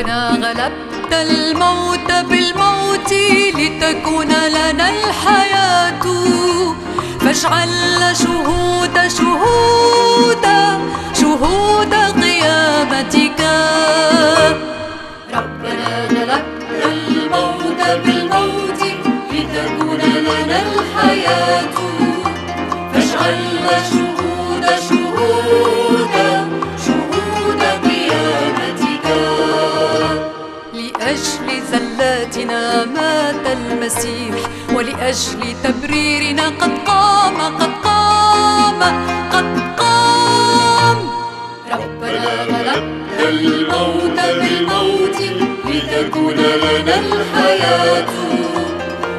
ربنا غلبت الموت بالموت لتكون لنا الحياة، فاجعل شهود قيامتك. ربنا غلبت الموت بالموت لتكون لنا الحياة، فاجعل شهود قيامتك. لأجل زلاتنا مات المسيح، ولأجل تبريرنا قد قام. ربنا غلبت الموت بالموت لتكون لنا الحياة،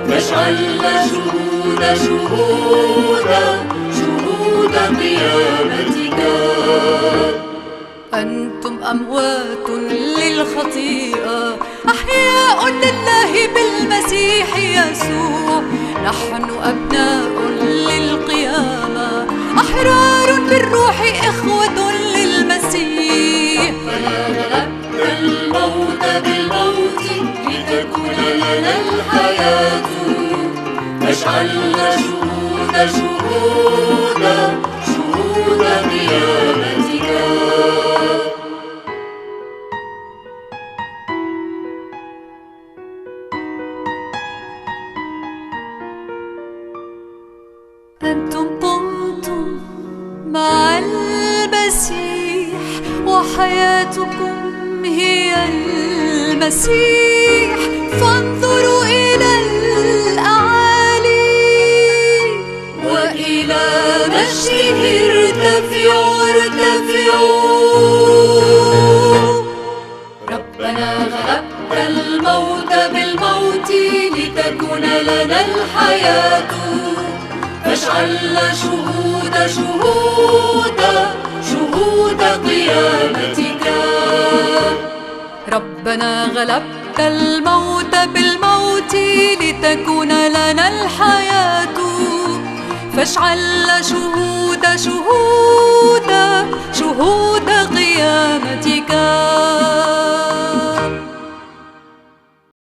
فاجعل شهود قيامتك. أنتم أموات للخطيئة، أحياء لله بالمسيح يسوع. نحن أبناء للقيامة، أحرار بالروح، إخوة للمسيح. غلبت الموت بالموت لتكون لنا الحياة، فاجعل شهود قيامتك. أنتم قمتم مع المسيح، وحياتكم هي المسيح. فانظروا إلى الأعالي، وإلى مجده ارتفعوا. ربنا غلبت الموت بالموت لتكون لنا الحياة، فاجعل شهود قيامتك. ربنا غلبت الموت بالموت لتكون لنا الحياة، فاجعل شهود قيامتك.